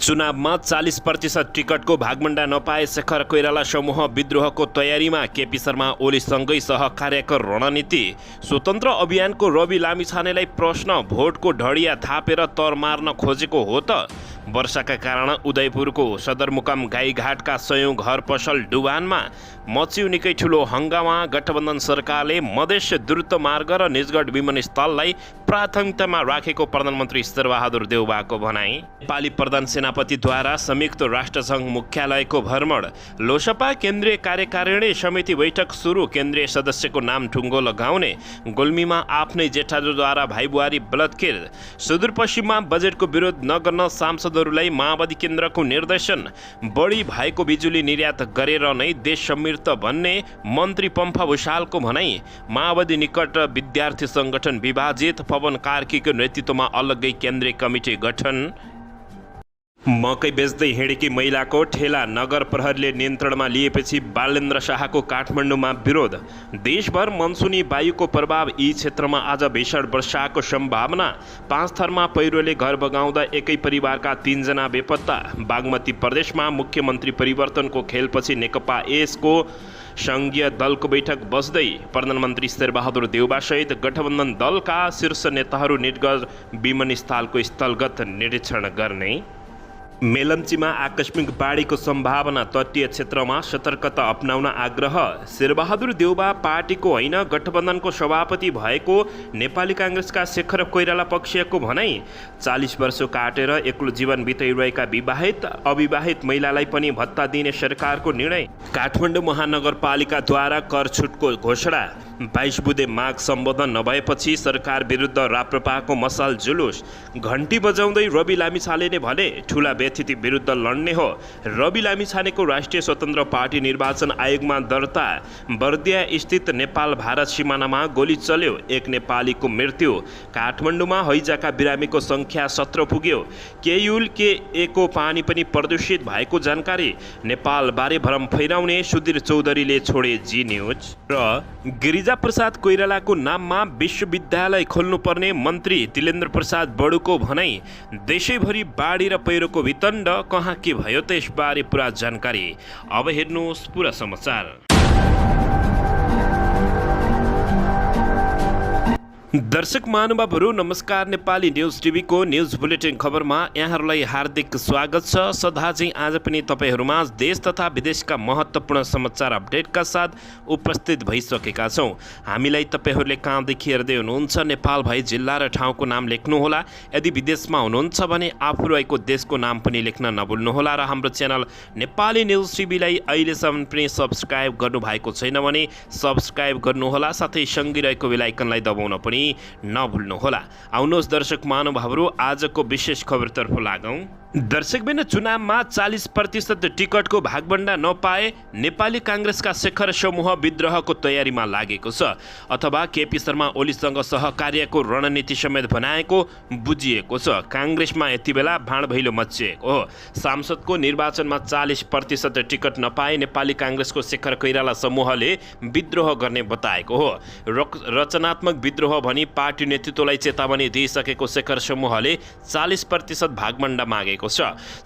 चुनावमा 40% टिकटको भागमण्डा नपाए शेखर कोइराला समूह विद्रोहको तयारीमा केपी शर्मा ओलीसँगै सहकार्यको रणनीति। स्वतन्त्र अभियानको रवि लामिछानेलाई प्रश्न, भोटको ढडिया थापेर तर मार्न खोजेको हो त? वर्षाका कारण उदयपुरको सदरमुकाम गाईघाटका सयौं घर पसल डुबानमा मच्यो निकै ठुलो हङ्गामा। गठबन्धन सरकारले मधेस द्रुत मार्ग र निजगढ विमानस्थललाई प्राथमिकतामा राखेको प्रधानमन्त्री शेरबहादुर देउवाको भनाई। नेपाली प्रधान सेनापतिद्वारा संयुक्त राष्ट्रसङ्घ मुख्यालयको भ्रमण। लोसपा केन्द्रीय कार्यकारिणी समिति बैठक सुरु। केन्द्रीय सदस्यको नाम ठुङ्गो लगाउने। गुल्मीमा आफ्नै जेठाजुद्वारा भाइबुहारी बलात्कार। सुदूरपश्चिममा बजेटको विरोध नगर्न सांसदहरूलाई माओवादी केन्द्रको निर्देशन। बढी भएको बिजुली निर्यात गरेर नै देश समृद्ध भन्ने मन्त्री पम्फा भुषालको भनाई। माओवादी निकट विद्यार्थी संगठन विभाजित। पवन कार्कीको नेतृत्वमा अलग्गै केन्द्रीय कमिटी गठन। मकै बेच्दै हिँडेकी महिलाको ठेला नगर प्रहरीले नियन्त्रणमा लिएपछि बालेन्द्र शाहको काठमाडौँमा विरोध। देशभर मनसुनी वायुको प्रभाव। यी क्षेत्रमा आज भीषण वर्षाको सम्भावना। 5 थरमा पहिरोले घर बगाउँदा एकै परिवारका 3 जना बेपत्ता। बागमती प्रदेशमा मुख्यमन्त्री परिवर्तनको खेलपछि नेकपा एसको संघीय दलको बैठक बस्दै प्रधानमन्त्री शेरबहादुर देउवासहित गठबन्धन दलका शीर्ष नेताहरू निजगढ विमानस्थलको स्थलगत निरीक्षण गर्ने। मेलम्चीमा आकस्मिक बाढीको सम्भावना। तटीय क्षेत्रमा सतर्कता अपनाउन आग्रह। शेरबहादुर देउवा पार्टीको होइन गठबन्धनको सभापति भएको नेपाली काङ्ग्रेसका शेखर कोइराला पक्षीयको भनाई। 40 वर्ष काटेर एक्लो जीवन बिताइरहेका विवाहित अविवाहित महिलालाई पनि भत्ता दिने सरकारको निर्णय। काठमाडौँ महानगरपालिकाद्वारा कर छुटको घोषणा। 22 बुधे माग सम्बोधन नभएपछि सरकार विरुद्ध राप्रपाको मसाल जुलुस। घन्टी बजाउँदै रवि लामिछानेले भने ठुला व्यथिति विरुद्ध लड्ने हो। रवि लामिछानेको राष्ट्रिय स्वतन्त्र पार्टी निर्वाचन आयोगमा दर्ता। बर्दिया स्थित नेपाल भारत सिमानामा गोली चल्यो। एक नेपालीको मृत्यु। काठमाडौँमा हैजाका बिरामीको सङ्ख्या 17 पुग्यो। केयुल के पानी पनि प्रदूषित भएको जानकारी। नेपालबारे भ्रम फैलाउने सुधीर चौधरीले छोडे जी न्यूज। र गिरिजा प्रसाद कोइरालाको नाममा विश्वविद्यालय खोल्नुपर्ने मन्त्री तिलेन्द्र प्रसाद बडुको भनाई। देशैभरि बाढी र पहिरोको वितण्ड, कहाँ के भयो त यसबारे पुरा जानकारी। अब हेर्नुहोस् पुरा समाचार। दर्शक महानुभावहरू नमस्कार। नेपाली न्युज टिभीको न्युज बुलेटिन खबरमा यहाँहरूलाई हार्दिक स्वागत छ। सदा चाहिँ आज पनि तपाईँहरूमा देश तथा विदेशका महत्त्वपूर्ण समाचार अपडेटका साथ उपस्थित भइसकेका छौँ। हामीलाई तपाईँहरूले कहाँदेखि हेर्दै हुनुहुन्छ नेपाल भई जिल्ला र ठाउँको नाम लेख्नुहोला। यदि विदेशमा हुनुहुन्छ भने आफू रहेको देशको नाम पनि लेख्न नभुल्नुहोला। र हाम्रो च्यानल नेपाली न्युज टिभीलाई अहिलेसम्म पनि सब्सक्राइब गर्नुभएको छैन भने सब्सक्राइब गर्नुहोला। साथै सँगै रहेको बेल आइकनलाई दबाउन पनि नभुल्नुहोला। आउनुहोस् दर्शक महानुभावहरू आजको विशेष खबरतर्फ लागौँ। दर्शकबिन चुनावमा 40% टिकटको भागभण्डा नपाए नेपाली काङ्ग्रेसका शेखर समूह विद्रोहको तयारीमा लागेको छ, अथवा केपी शर्मा ओलीसँग सहकार्यको रणनीति समेत बनाएको बुझिएको छ। काङ्ग्रेसमा यति बेला भाँडभैलो मचिएको हो। सांसदको निर्वाचनमा 40% टिकट नपाए नेपाली काङ्ग्रेसको शेखर कोइराला समूहले विद्रोह गर्ने बताएको हो। रचनात्मक विद्रोह भनी पार्टी नेतृत्वलाई चेतावनी दिइसकेको शेखर समूहले 40% भागभण्डा मागेको छ।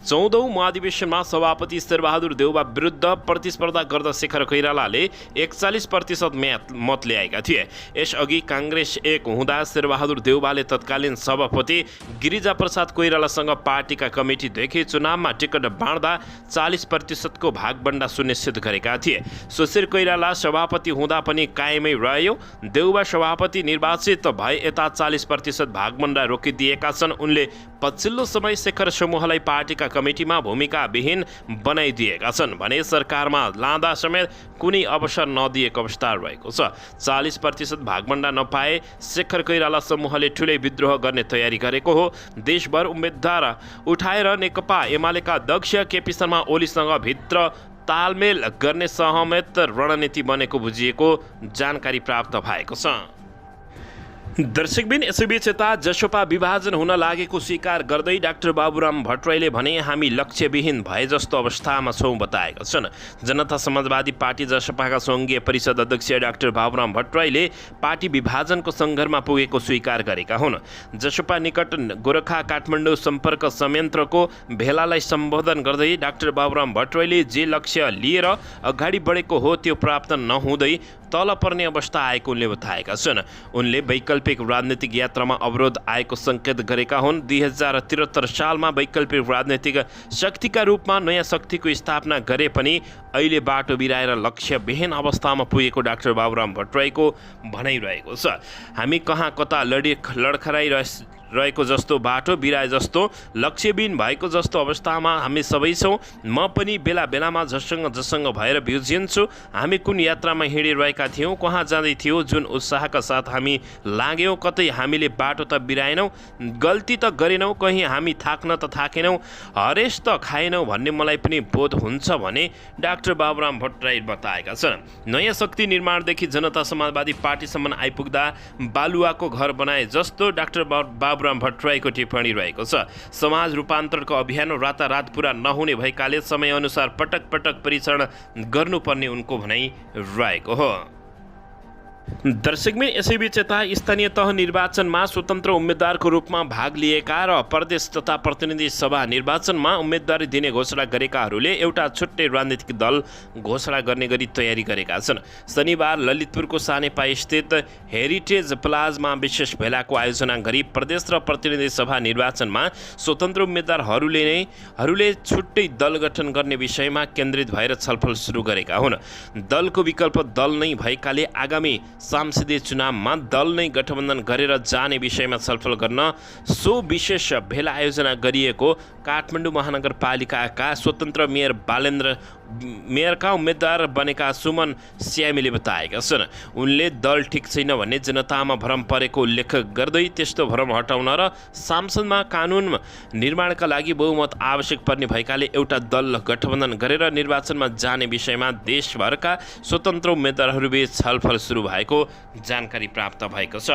14औं महाधिवेशनमा सभापति शेरबहादुर देउवा विरुद्ध प्रतिस्पर्धा गर्दा शेखर कोइरालाले 41% मत ल्याएका थिए। यसअघि काङ्ग्रेस एक हुँदा शेरबहादुर देउवाले तत्कालीन सभापति गिरिजा प्रसाद कोइरालासँग पार्टीका कमिटीदेखि चुनावमा टिकट बाँड्दा 40% को भागभण्डा सुनिश्चित गरेका थिए। सुशील कोइराला सभापति हुँदा पनि कायमै रह्यो। देउवा सभापति निर्वाचित भए यता 40% भागभण्डा रोकिदिएका छन्। उनले पछिल्लो समय शेखर समूहलाई पार्टीका कमिटीमा भूमिका विहीन बनाइदिएका छन् भने सरकारमा लाँदा समेत कुनै अवसर नदिएको अवस्था रहेको छ। 40% भागभण्डा नपाए शेखर कोइराला समूहले ठुलै विद्रोह गर्ने तयारी गरेको हो। देशभर उम्मेद्वार उठाएर नेकपा एमालेका अध्यक्ष केपी शर्मा ओलीसँग भित्र तालमेल गर्ने समेत रणनीति बनेको बुझिएको जानकारी प्राप्त भएको छ। दर्शकबिन यसैबीच यता जसपा विभाजन हुन लागेको स्वीकार गर्दै डाक्टर बाबुराम भट्टराईले भने हामी लक्ष्यविहीन भए जस्तो अवस्थामा छौँ बताएका छन्। जनता समाजवादी पार्टी जसपाका सङ्घीय परिषद अध्यक्ष डाक्टर बाबुराम भट्टराईले पार्टी विभाजनको सङ्घर्षमा पुगेको स्वीकार गरेका हुन्। जसपा निकट गोरखा काठमाडौँ सम्पर्क संयन्त्रको भेलालाई सम्बोधन गर्दै डाक्टर बाबुराम भट्टराईले जे लक्ष्य लिएर अगाडि बढेको हो त्यो प्राप्त नहुँदै तल पर्ने अवस्था आएको उनले बताएका छन्। उनले वैकल्पिक राजनीतिक यात्रामा अवरोध आएको सङ्केत गरेका हुन्। 2073 सालमा वैकल्पिक राजनीतिक शक्तिका रूपमा नयाँ शक्तिको स्थापना गरे पनि अहिले बाटो बिराएर लक्ष्यविहीन अवस्थामा पुगेको डाक्टर बाबुराम भट्टराईको भनाइरहेको छ। हामी कहाँ कता लडखराइरहेको जस्तो बाटो बिराए जस्तो लक्ष्यविहीन भएको जस्तो अवस्थामा हामी सबै छौँ। म पनि बेला बेलामा जसँग भएर बिउजिन्छु। हामी कुन यात्रामा हिँडिरहेका थियौँ, कहाँ जाँदै थियौँ, जुन उत्साहका साथ हामी लाग्यौँ, कतै हामीले बाटो त बिराएनौँ, गल्ती त गरेनौँ, कहीँ हामी थाक्न त थाकेनौँ, हरेस त खाएनौँ भन्ने मलाई पनि बोध हुन्छ भने डाक्टर बाबुराम भट्टराई बताएका छन्। नयाँ शक्ति निर्माणदेखि जनता समाजवादी पार्टीसम्म आइपुग्दा बालुवाको घर बनाए जस्तो डाक्टर बाबुराम भट्टराईको टिप्पणी रहेको छ। समाज रूपान्तरको अभियान रातारात पुरा नहुने भएकाले समयअनुसार पटक पटक परीक्षण गर्नुपर्ने उनको भनाइ रहेको हो। दर्शकबिन यसैबीच यता स्थानीय तह निर्वाचनमा स्वतन्त्र उम्मेद्वारको रूपमा भाग लिएका र प्रदेश तथा प्रतिनिधि सभा निर्वाचनमा उम्मेदवारी दिने घोषणा गरेकाहरूले एउटा छुट्टै राजनीतिक दल घोषणा गर्ने गरी तयारी गरेका छन्। शनिबार ललितपुरको सानेपा स्थित हेरिटेज प्लाजमा विशेष भेलाको आयोजना गरी प्रदेश र प्रतिनिधि सभा निर्वाचनमा स्वतन्त्र उम्मेद्वारहरूले छुट्टै दल गठन गर्ने विषयमा केन्द्रित भएर छलफल सुरु गरेका हुन्। दलको विकल्प दल नै भएकाले आगामी संसदीय चुनावमा दल नै गठबन्धन गरेर जाने विषयमा छलफल गर्न सो विशेष भेला आयोजना गरिएको काठमाडौँ महानगरपालिकाका स्वतन्त्र मेयरका उम्मेद्वार बनेका सुमन स्यामीले बताएका छन्। उनले दल ठिक छैन भन्ने जनतामा भ्रम परेको उल्लेख गर्दै त्यस्तो भ्रम हटाउन र संसदमा कानुन निर्माणका लागि बहुमत आवश्यक पर्ने भएकाले एउटा दल गठबन्धन गरेर निर्वाचनमा जाने विषयमा देशभरका स्वतन्त्र उम्मेद्वारहरूबीच छलफल सुरु भएको जानकारी प्राप्त भएको छ।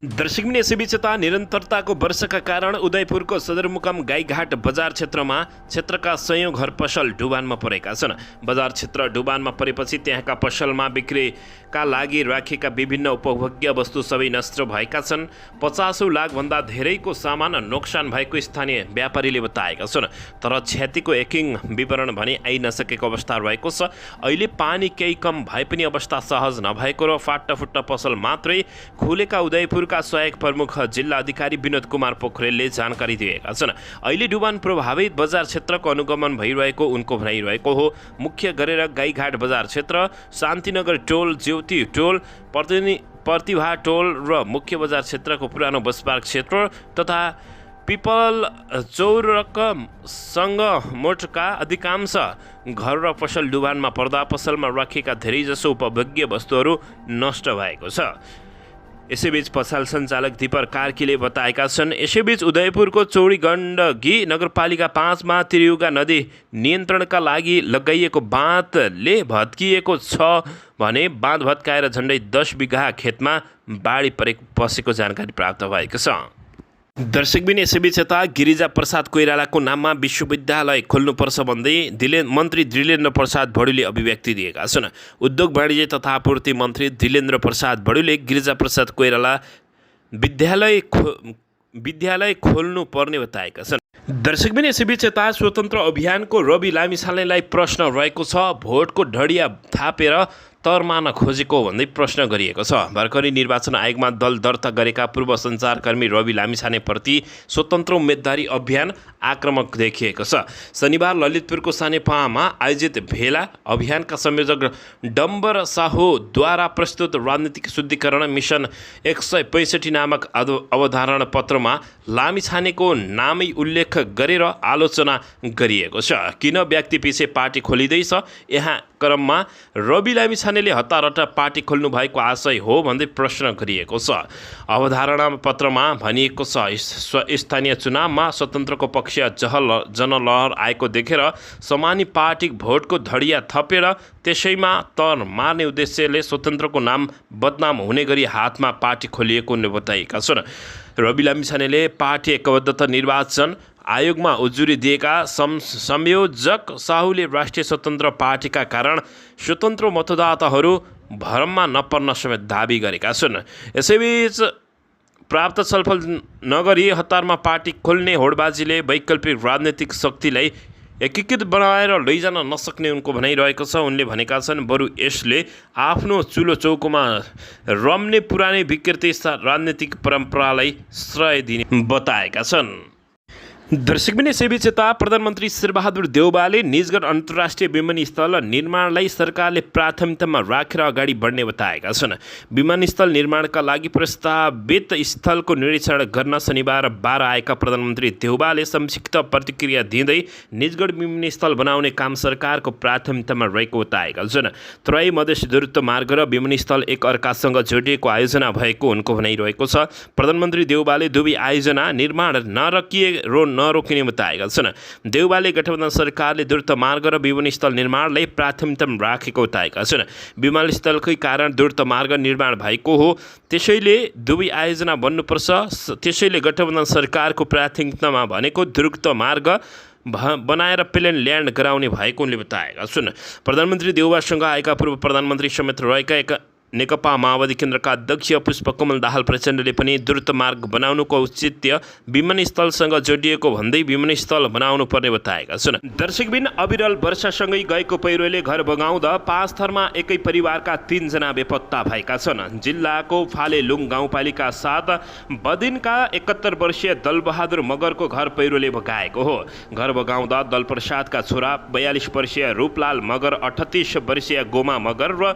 दर्शकबिन यसैबीच यता निरन्तरताको वर्षाका कारण उदयपुरको सदरमुकाम गाईघाट बजार क्षेत्रका सयौं घर पसल डुबानमा परेका छन्। बजार क्षेत्र डुबानमा परेपछि त्यहाँका पसलमा बिक्रीका लागि राखेका विभिन्न उपभोग्य वस्तु सबै नष्ट भएका छन्। 50 लाखभन्दा धेरैको सामान नोक्सान भएको स्थानीय व्यापारीले बताएका छन्। तर क्षतिको एकिङ विवरण भने आइ नसकेको अवस्था रहेको छ। अहिले पानी केही कम भए पनि अवस्था सहज नभएको र फाटाफुट्टा पसल मात्रै खुलेका उदयपुरका सहायक प्रमुख जिल्ला अधिकारी विनोद कुमार पोखरेलले जानकारी दिएका छन्। अहिले डुबान प्रभावित बजार क्षेत्रको अनुगमन भइरहेको उनको भनाइरहेको हो। मुख्य गरेर गाईघाट बजार क्षेत्र, शान्तिनगर टोल, ज्योति टोल, प्रतिभा टोल र मुख्य बजार क्षेत्रको पुरानो बसपार्क क्षेत्र तथा पिपल चौरक सङ्गमोटका अधिकांश घर र पसल डुबानमा पर्दा पसलमा राखेका धेरैजसो उपभोग्य वस्तुहरू नष्ट भएको छ। यसैबीच पसल सञ्चालक दीपक कार्कीले बताएका छन्। यसैबीच उदयपुरको चौडी गण्डकी नगरपालिका 5 मा त्रियुगा नदी नियन्त्रणका लागि लगाइएको बाँधले भत्किएको छ भने बाँध भत्काएर झन्डै 10 बिघा खेतमा बाढी पसेको जानकारी प्राप्त भएको छ। दर्शकबिन यसैबीच यता गिरिजा प्रसाद कोइरालाको नाममा विश्वविद्यालय खोल्नुपर्छ भन्दै मन्त्री दिलेन्द्र प्रसाद बडुले अभिव्यक्ति दिएका छन्। उद्योग वाणिज्य तथा आपूर्ति मन्त्री दिलेन्द्र प्रसाद बडुले गिरिजा प्रसाद कोइराला विद्यालय खोल्नु पर्ने बताएका छन्। दर्शकबिन यसैबीच यता स्वतन्त्र अभियानको रवि लामिछानेलाई प्रश्न रहेको छ। भोटको ढडिया थापेर तर्मान खोजेको भन्दै प्रश्न गरिएको छ। भर्खरै निर्वाचन आयोगमा दल दर्ता गरेका पूर्व सञ्चारकर्मी रवि लामिछानेप्रति स्वतन्त्र उम्मेदवारी अभियान आक्रामक देखिएको छ। शनिबार ललितपुरको सानेपामा आयोजित भेला अभियानका संयोजक डम्बर साहुद्वारा प्रस्तुत राजनीतिक शुद्धिकरण मिसन 165 नामक अवधारणा पत्रमा लामिछानेको नामै उल्लेख गरेर आलोचना गरिएको छ। किन व्यक्तिपछि पार्टी खोलिँदैछ? यहाँ क्रममा रवि लामिछाने लामिछानेले हतारहट्टा पार्टी खोल्नु भएको आशय हो भन्दै प्रश्न गरिएको छ। अवधारणा पत्रमा भनिएको छ, स्थानीय चुनावमा स्वतन्त्रको पक्ष जनलहर आएको देखेर समानी पार्टी भोटको धडिया थपेर त्यसैमा तर मार्ने उद्देश्यले स्वतन्त्रको नाम बदनाम हुने गरी हातमा पार्टी खोलिएको उनले बताएका छन्। रवि लामिछानेले पार्टी एकबद्धता निर्वाचन आयोगमा उजुरी दिएका संयोजक साहुले राष्ट्रिय स्वतन्त्र पार्टीका कारण स्वतन्त्र मतदाताहरू भ्रममा नपर्न समेत दाबी गरेका छन्। यसैबीच प्राप्त छलफल नगरी हतारमा पार्टी खोल्ने होडबाजीले वैकल्पिक राजनीतिक शक्तिलाई एकीकृत बनाएर लैजान नसक्ने उनको भनाइरहेको छ। उनले भनेका छन्, बरु यसले आफ्नो चुलो चौकोमा रम्ने पुरानै विकृति राजनीतिक परम्परालाई श्रय दिने बताएका छन्। दर्शकबिन यसैबीच यता प्रधानमन्त्री शेरबहादुर देउवाले निजगढ अन्तर्राष्ट्रिय विमानस्थल निर्माणलाई सरकारले प्राथमिकतामा राखेर अगाडि बढ्ने बताएका छन्। विमानस्थल निर्माणका लागि प्रस्तावित स्थलको निरीक्षण गर्न शनिबार 12 आएका प्रधानमन्त्री देउवाले संक्षिप्त प्रतिक्रिया दिँदै निजगढ विमानस्थल बनाउने काम सरकारको प्राथमिकतामा रहेको बताएका छन्। तराई मधेस दूरत्व मार्ग र विमानस्थल एक अर्कासँग जोडिएको आयोजना भएको उनको भनाइरहेको छ। प्रधानमन्त्री देउवाले दुवै आयोजना निर्माण नरोकिने बताएका छन्। देउवाले गठबन्धन सरकारले द्रुत मार्ग र विमानस्थल निर्माणलाई प्राथमिकतामा राखेको बताएका छन्। विमानस्थलकै कारण द्रुत मार्ग निर्माण भएको हो, त्यसैले दुवै आयोजना बन्नुपर्छ। त्यसैले गठबन्धन सरकारको प्राथमिकतामा भनेको द्रुत मार्ग बनाएर प्लेन ल्यान्ड गराउने भएको उनले बताएका छन्। प्रधानमन्त्री देउवासँग आएका पूर्व प्रधानमन्त्री समेत रहेका नेकपा माओवादी केन्द्रका अध्यक्ष पुष्पकमल दाहाल प्रचण्डले पनि द्रुत मार्ग बनाउनुको औचित्य विमानस्थलसँग जोडिएको भन्दै विमानस्थल बनाउनु पर्ने बताएका छन्। दर्शकबिन अविरल वर्षासँगै गएको पहिरोले घर बगाउँदा 5 थरमा एकै परिवारका 3 जना बेपत्ता भएका छन्। जिल्लाको फालेलुङ गाउँपालिका 7 बदिनका 71 वर्षीय दलबहादुर मगरको घर पहिरोले बगाएको हो। घर बगाउँदा दलप्रसादका छोरा 42 वर्षीय रूपलाल मगर, 38 वर्षीय गोमा मगर र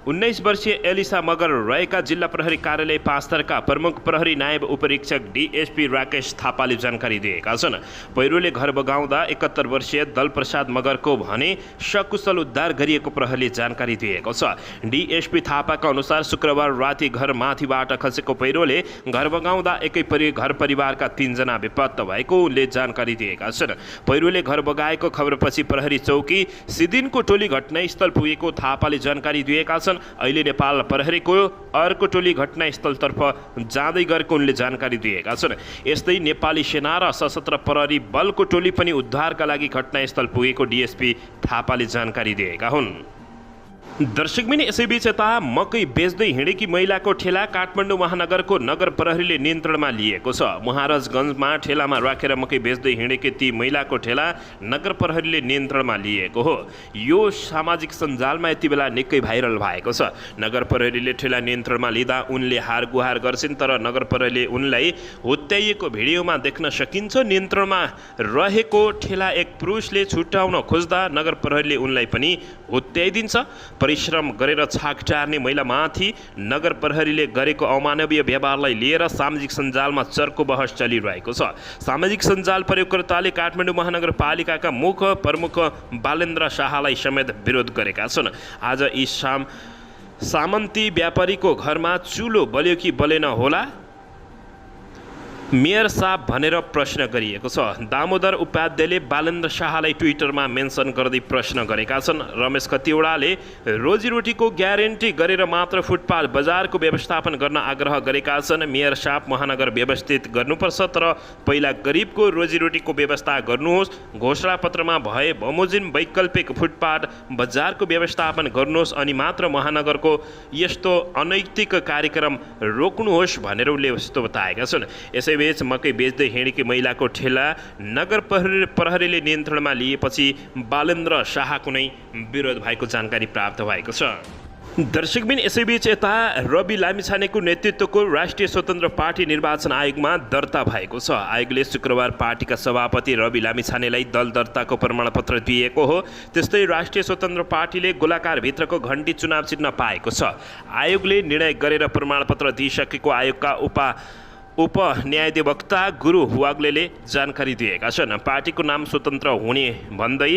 19 वर्षीय एलिसा मगर रहेका जिल्ला प्रहरी कार्यालय 5 थरका प्रमुख प्रहरी नायब उपरीक्षक डीएसपी राकेश थापाले जानकारी दिएका छन्। पहिरोले घर बगाउँदा 71 वर्षीय दलप्रसाद मगरको भने सकुशल उद्धार गरिएको प्रहरीले जानकारी दिएको छ। डीएसपी थापाका अनुसार शुक्रबार राति घर माथिबाट खसेको पहिरोले घर बगाउँदा एकै घर परिवारका 3 जना बेपत्ता भएको उनले जानकारी दिएका छन्। पहिरोले घर बगाएको खबरपछि प्रहरी चौकी सिदिनको टोली घटनास्थल पुगेको थापाले जानकारी दिएका छन्। अहिले नेपाल प्रहरीको अर्को टोली घटनास्थलतर्फ जाँदै गरेको उनले जानकारी दिएका छन्। यस्तै नेपाली सेना र सशस्त्र प्रहरी बलको टोली पनि उद्धारका लागि घटनास्थल पुगेको डीएसपी थापाले जानकारी दिएका हुन्। दर्शकबिन यसैबीच यता मकै बेच्दै हिँडेकी महिलाको ठेला काठमाडौँ महानगरको नगर प्रहरीले नियन्त्रणमा लिएको छ। महाराजगञ्जमा ठेलामा राखेर मकै बेच्दै हिँडेकी ती महिलाको ठेला नगर प्रहरीले नियन्त्रणमा लिएको हो। यो सामाजिक सञ्जालमा यति बेला निकै भाइरल भएको छ। नगर प्रहरीले ठेला नियन्त्रणमा लिँदा उनले हार गुहार गर्छिन्, तर नगर प्रहरीले उनलाई हुत्याइएको भिडियोमा देख्न सकिन्छ। नियन्त्रणमा रहेको ठेला एक पुरुषले छुटाउन खोज्दा नगर प्रहरीले उनलाई पनि हुत्याइदिन्छ। परिश्रम गरेर छाक टार्ने महिलामाथि नगर प्रहरीले गरेको अमानवीय व्यवहारलाई लिएर सामाजिक सञ्जालमा चर्को बहस चलिरहेको छ। सामाजिक सञ्जाल प्रयोगकर्ताले काठमाडौँ महानगरपालिकाका प्रमुख बालेन्द्र शाहलाई समेत विरोध गरेका छन्। आज यी सामन्ती व्यापारीको घरमा चुलो बल्यो कि बलेन होला, मेयर साहब भनेर प्रश्न गरिएको छ। दामोदर उपाध्यायले बालेन्द्र शाहलाई ट्विटरमा मेन्सन गर्दै प्रश्न गरेका छन्। रमेश खतिवडाले रोजीरोटीको ग्यारेन्टी गरेर मात्र फुटपाथ बजारको व्यवस्थापन गर्न आग्रह गरेका छन्। मेयर साहब महानगर व्यवस्थित गर्नुपर्छ, तर पहिला गरिबको रोजीरोटीको व्यवस्था गर्नुहोस्। घोषणापत्रमा भए बमोजिम वैकल्पिक फुटपाथ बजारको व्यवस्थापन गर्नुहोस्, अनि मात्र महानगरको यस्तो अनैतिक कार्यक्रम रोक्नुहोस् भनेर उनले यस्तो बताएका छन्। यसै बीच मकै बेच्दै हिँडेकी महिलाको ठेला नगर प्रहरीले नियन्त्रणमा लिएपछि बालेन्द्र शाहको नै विरोध भएको जानकारी प्राप्त भएको छ। दर्शकबिन यसैबीच यता रवि लामिछानेको नेतृत्वको राष्ट्रिय स्वतन्त्र पार्टी निर्वाचन आयोगमा दर्ता भएको छ। आयोगले शुक्रबार पार्टीका सभापति रवि लामिछानेलाई दल दर्ताको प्रमाणपत्र दिएको हो। त्यस्तै राष्ट्रिय स्वतन्त्र पार्टीले गोलाकारभित्रको घण्टी चुनाव चिन्ह पाएको छ। आयोगले निर्णय गरेर प्रमाणपत्र दिइसकेको आयोगका उपन्यायाधिवक्ता गुरु वाग्लेले जानकारी दिएका छन्। पार्टीको नाम स्वतन्त्र हुने भन्दै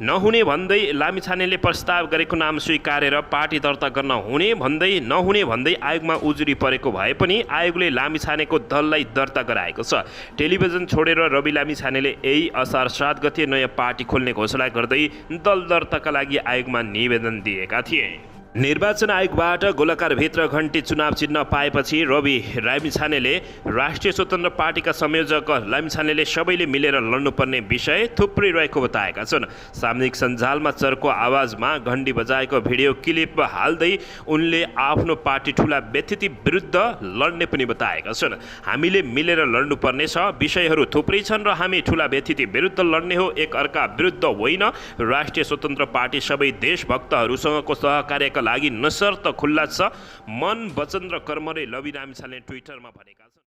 नहुने भन्दै लामिछानेले प्रस्ताव गरेको नाम स्वीकारेर पार्टी दर्ता गर्न हुने भन्दै नहुने भन्दै आयोगमा उजुरी परेको भए पनि आयोगले लामिछानेको दललाई दर्ता गराएको छ। टेलिभिजन छोडेर रवि लामिछानेले यही असार 7 गते नयाँ पार्टी खोल्ने घोषणा गर्दै दल दर्ताका लागि आयोगमा निवेदन दिएका थिए। निर्वाचन आयोगबाट गोलाकारभित्र घन्टी चुनाव चिन्ह पाएपछि रवि लामिछानेले राष्ट्रिय स्वतन्त्र पार्टीका संयोजक लामिछानेले सबैले मिलेर लड्नुपर्ने विषय थुप्रै रहेको बताएका छन्। सामाजिक सञ्जालमा चर्को आवाजमा घन्टी बजाएको भिडियो क्लिप हाल्दै उनले आफ्नो पार्टी ठुला व्यतिथि विरुद्ध लड्ने पनि बताएका छन्। हामीले मिलेर लड्नुपर्ने छ, विषयहरू थुप्रै छन् र हामी ठुला व्यतिथि विरुद्ध लड्ने हो, एक अर्का विरुद्ध होइन। राष्ट्रिय स्वतन्त्र पार्टी सबै देशभक्तहरूसँगको सहकार्यका लागि नसर्त खुल्ला छ। मन, वचन र कर्मले रवि लामिछानेले ट्विटरमा भनेका छन्।